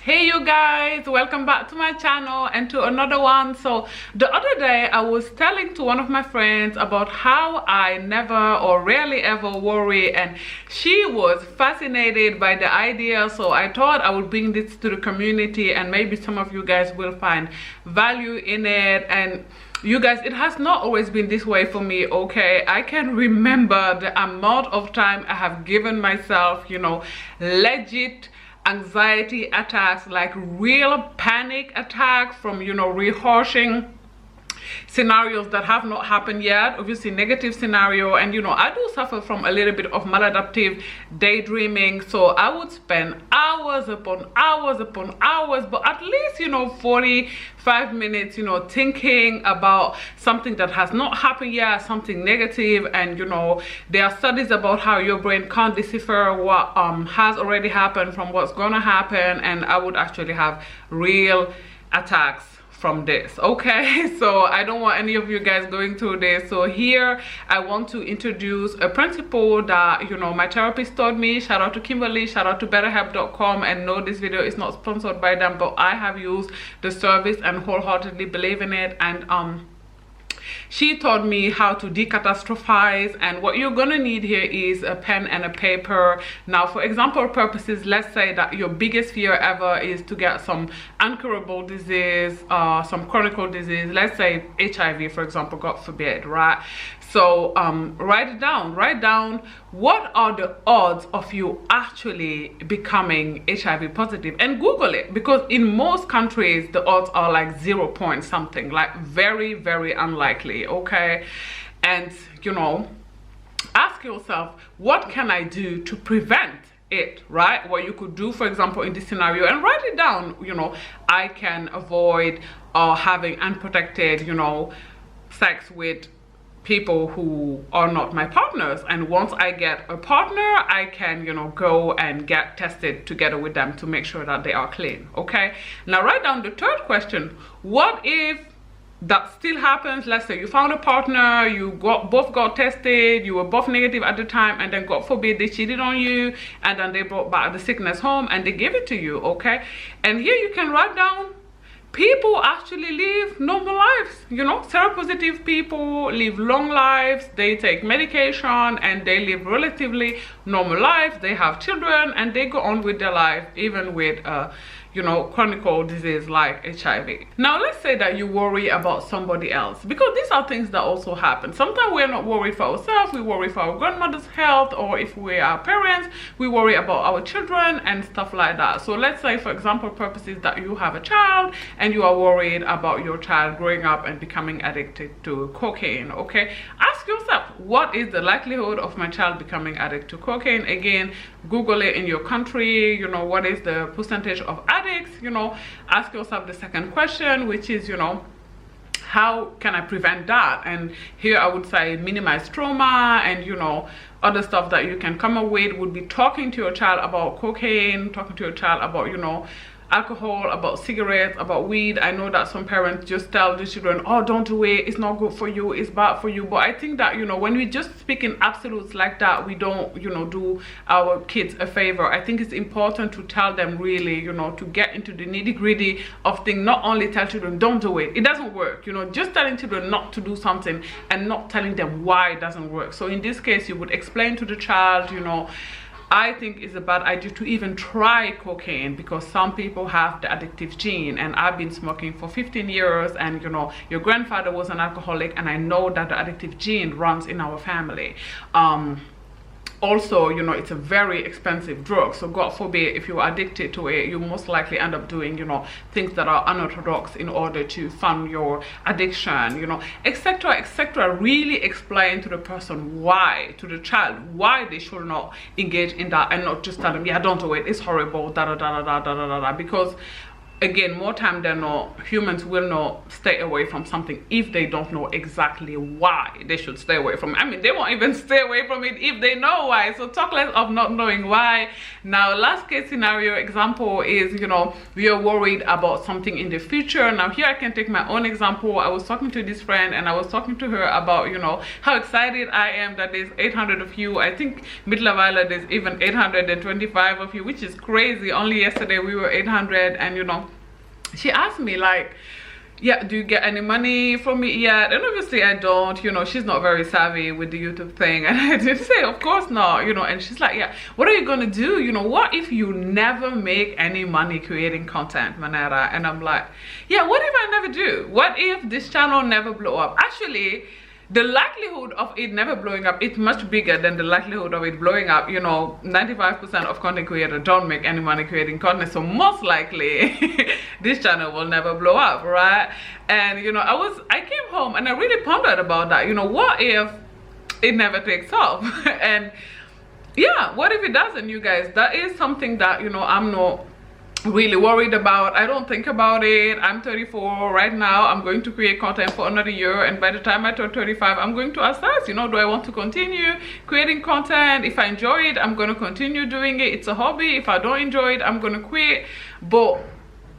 Hey you guys, welcome back to my channel and to another one. So the other day I was telling to one of my friends about how I never or rarely ever worry, and she was fascinated by the idea. So I thought I would bring this to the community and maybe some of you guys will find value in it. And you guys, it has not always been this way for me, okay? I can remember the amount of time I have given myself, legit anxiety attacks, like real panic attacks from rehearsing scenarios that have not happened yet, obviously negative scenario. And I do suffer from a little bit of maladaptive daydreaming, so I would spend hours upon hours upon hours, but at least 45 minutes thinking about something that has not happened yet, something negative. And there are studies about how your brain can't decipher what has already happened from what's gonna happen, and I would actually have real attacks from this, okay? So I don't want any of you guys going through this. So here I want to introduce a principle that my therapist taught me. Shout out to Kimberly, shout out to betterhelp.com. And no, this video is not sponsored by them, but I have used the service and wholeheartedly believe in it. And she taught me how to decatastrophize, and what you're gonna need here is a pen and a paper. Now, for example purposes, let's say that your biggest fear ever is to get some incurable disease, some chronic disease, let's say HIV, for example, God forbid, right? So write down what are the odds of you actually becoming HIV positive, and Google it, because in most countries the odds are like 0 point something, like very, very unlikely, okay? And ask yourself, what can I do to prevent it, right? What you could do, for example, in this scenario, and write it down. I can avoid having unprotected sex with people who are not my partners, and once I get a partner, I can go and get tested together with them to make sure that they are clean, okay? Now write down the third question. What if that still happens? Let's say you found a partner, you both got tested, you were both negative at the time, and then God forbid they cheated on you, and then they brought back the sickness home and they gave it to you, okay? And here you can write down, people actually live normal lives. Seropositive people live long lives, they take medication, and they live relatively normal lives. They have children and they go on with their life, even with chronic disease like HIV. Now let's say that you worry about somebody else, because these are things that also happen. Sometimes we're not worried for ourselves, we worry for our grandmother's health, or if we are parents, we worry about our children and stuff like that. So let's say, for example purposes, that you have a child and you are worried about your child growing up and becoming addicted to cocaine, okay? Ask yourself, what is the likelihood of my child becoming addicted to cocaine? Again, Google it in your country, what is the percentage of addicts? Ask yourself the second question, which is how can I prevent that? And here I would say minimize trauma, and other stuff that you can come up with would be talking to your child about cocaine, talking to your child about alcohol, about cigarettes, about weed. I know that some parents just tell the children, oh, don't do it, it's not good for you, it's bad for you. But I think that when we just speak in absolutes like that, we don't do our kids a favor. I think it's important to tell them really, to get into the nitty-gritty of things. Not only tell children don't do it, it doesn't work. Just telling children not to do something and not telling them why it doesn't work. So in this case, you would explain to the child, I think it's a bad idea to even try cocaine, because some people have the addictive gene, and I've been smoking for 15 years, and your grandfather was an alcoholic, and I know that the addictive gene runs in our family. Also, it's a very expensive drug, so God forbid if you're addicted to it, you most likely end up doing things that are unorthodox in order to fund your addiction, etc, etc. Really explain to the person why, to the child, why they should not engage in that, and not just tell them, yeah, don't do it, it's horrible, da da da da da da da da, because again, more time than not, humans will not stay away from something if they don't know exactly why they should stay away from it. I mean, they won't even stay away from it if they know why. So talk less of not knowing why. Now, last case scenario example is, you know, we are worried about something in the future. Now here I can take my own example. I was talking to this friend and I was talking to her about, you know, how excited I am that there's 800 of you. I think mittlerweile there's even 825 of you, which is crazy. Only yesterday we were 800. And you know, she asked me like, yeah, do you get any money from me yet? And obviously I don't, you know, she's not very savvy with the YouTube thing. And I did say, of course not, you know. And she's like, yeah, what are you gonna do? You know, what if you never make any money creating content, Manera? And I'm like, yeah, what if I never do? What if this channel never blow up? Actually, the likelihood of it never blowing up is much bigger than the likelihood of it blowing up. You know, 95% of content creators don't make any money creating content, so most likely this channel will never blow up, right? And you know, I came home and I really pondered about that. You know, what if it never takes off? And yeah, what if it doesn't, you guys? That is something that, you know, I'm not really worried about. I don't think about it. I'm 34 right now. I'm going to create content for another year, and by the time I turn 35, I'm going to assess, you know, do I want to continue creating content? If I enjoy it, I'm going to continue doing it. It's a hobby. If I don't enjoy it, I'm going to quit. But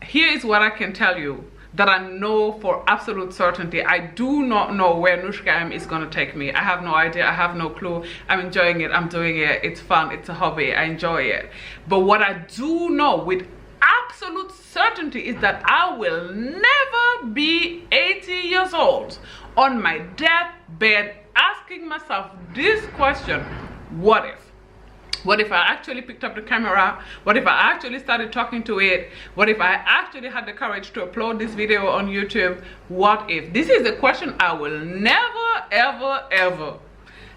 here is what I can tell you that I know for absolute certainty. I do not know where Nushka is going to take me. I have no idea. I have no clue. I'm enjoying it. I'm doing it. It's fun. It's a hobby. I enjoy it. But what I do know with absolute certainty is that I will never be 80 years old on my deathbed asking myself this question: what if? What if I actually picked up the camera? What if I actually started talking to it? What if I actually had the courage to upload this video on YouTube? What if? This is a question I will never, ever, ever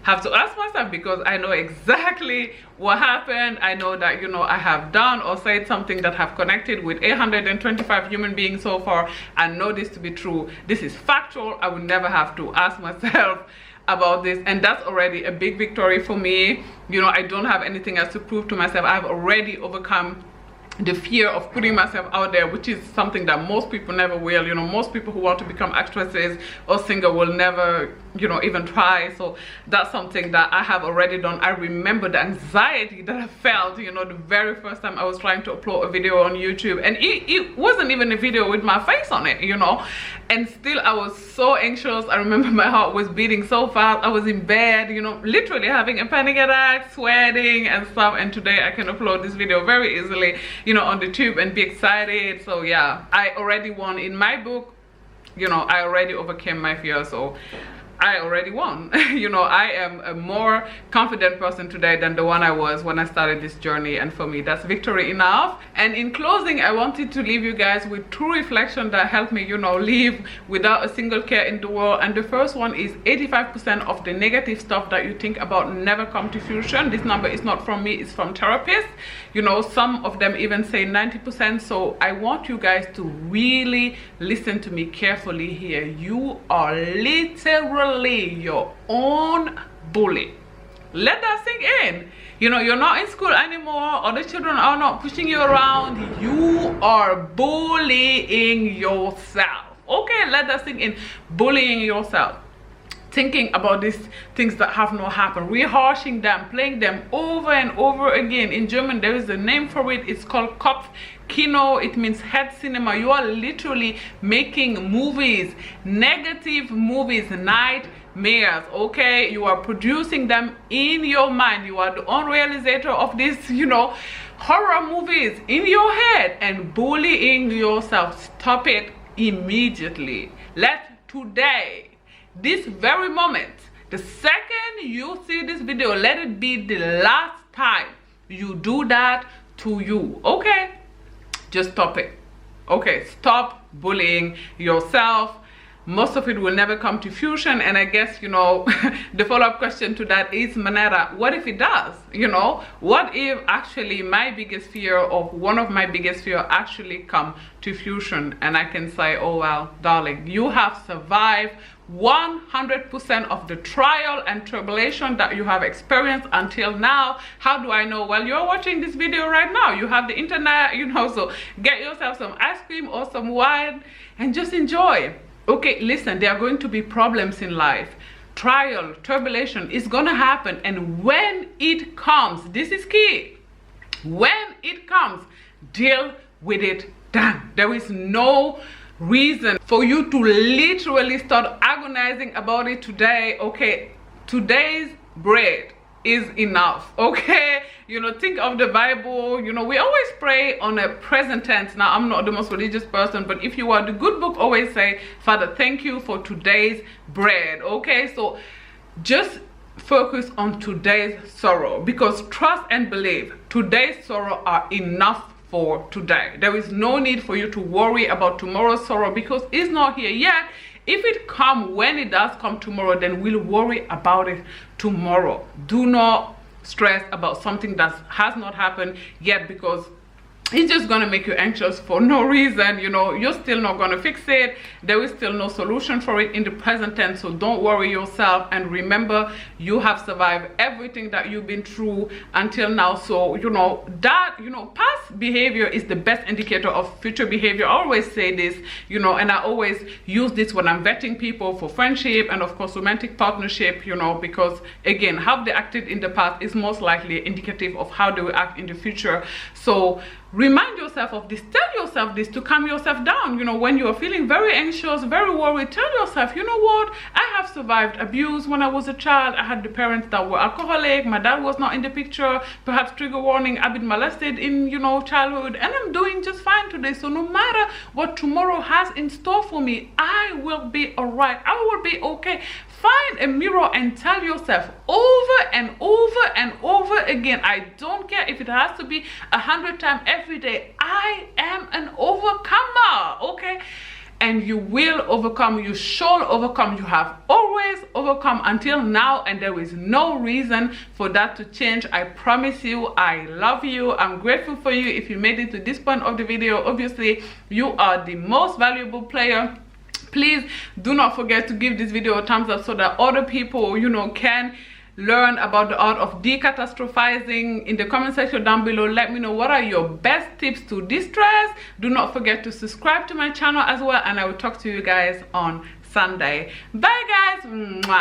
have to ask myself, because I know exactly what happened. I know that, you know, I have done or said something that have connected with 825 human beings so far. I know this to be true. This is factual. I will never have to ask myself about this, and that's already a big victory for me. You know, I don't have anything else to prove to myself. I've already overcome the fear of putting myself out there, which is something that most people never will. You know, most people who want to become actresses or singer will never, you know, even try. So that's something that I have already done. I remember the anxiety that I felt, you know, the very first time I was trying to upload a video on YouTube, and it wasn't even a video with my face on it, you know, and still I was so anxious. I remember my heart was beating so fast. I was in bed, you know, literally having a panic attack, sweating and stuff. And today I can upload this video very easily, you know, on the tube and be excited. So yeah, I already won in my book. You know, I already overcame my fear, so I already won. You know, I am a more confident person today than the one I was when I started this journey, and for me that's victory enough. And in closing, I wanted to leave you guys with two reflections that helped me, you know, live without a single care in the world. And the first one is 85% of the negative stuff that you think about never come to fruition. This number is not from me, it's from therapists. You know, some of them even say 90%. So I want you guys to really listen to me carefully here. You are literally your own bully. Let that sink in. You know, you're not in school anymore, or the children are not pushing you around. You are bullying yourself. Okay, let that sink in. Bullying yourself. Thinking about these things that have not happened, rehearsing them, playing them over and over again. In German there is a name for it. It's called Kopfkino. It means head cinema. You are literally making movies, negative movies, nightmares. Okay, you are producing them in your mind. You are the own realizator of this, you know, horror movies in your head and bullying yourself. Stop it immediately. Let today, this very moment, the second you see this video, let it be the last time you do that to you. Okay, just stop it. Okay, stop bullying yourself. most of it will never come to fruition. And I guess, you know, the follow-up question to that is, Manetta, what if it does? You know, what if actually my biggest fear, or one of my biggest fear, actually come to fruition? And I can say, oh well, darling, you have survived 100% of the trial and tribulation that you have experienced until now. How do I know? Well, you're watching this video right now, you have the internet, you know, so get yourself some ice cream or some wine and just enjoy. Okay, listen, there are going to be problems in life. Trial, tribulation is gonna happen, and when it comes, this is key, when it comes, deal with it then. There is no reason for you to literally start agonizing about it today. Okay, today's bread is enough. Okay, you know, think of the Bible. You know, we always pray on a present tense. Now, I'm not the most religious person, but if you are, the good book always say, Father, thank you for today's bread. Okay, so just focus on today's sorrow, because trust and believe today's sorrow are enough for today. There is no need for you to worry about tomorrow's sorrow, because it's not here yet. If it come, when it does come tomorrow, then we'll worry about it tomorrow. Do not stress about something that has not happened yet, because it's just gonna make you anxious for no reason. You know, you're still not gonna fix it. There is still no solution for it in the present tense, so don't worry yourself. And remember, you have survived everything that you've been through until now. So, you know, that, you know, past behavior is the best indicator of future behavior. I always say this, you know, and I always use this when I'm vetting people for friendship and of course romantic partnership, you know, because again, how they acted in the past is most likely indicative of how they will act in the future. So remind yourself of this, tell yourself this to calm yourself down. You know, when you're feeling very anxious, very worried, tell yourself, you know what, I have survived abuse when I was a child. I had the parents that were alcoholic, my dad was not in the picture, perhaps trigger warning, I've been molested in, you know, childhood, and I'm doing just fine today. So no matter what tomorrow has in store for me, I will be all right, I will be okay. Find a mirror and tell yourself over and over and over again, I don't care if it has to be 100 times every day, I am an overcomer. Okay, and you will overcome, you shall overcome, you have always overcome until now, and there is no reason for that to change. I promise you. I love you, I'm grateful for you. If you made it to this point of the video, obviously you are the most valuable player. Please do not forget to give this video a thumbs up so that other people, you know, can learn about the art of decatastrophizing. In the comment section down below, let me know what are your best tips to de-stress. Do not forget to subscribe to my channel as well, and I will talk to you guys on Sunday. Bye guys. Mwah.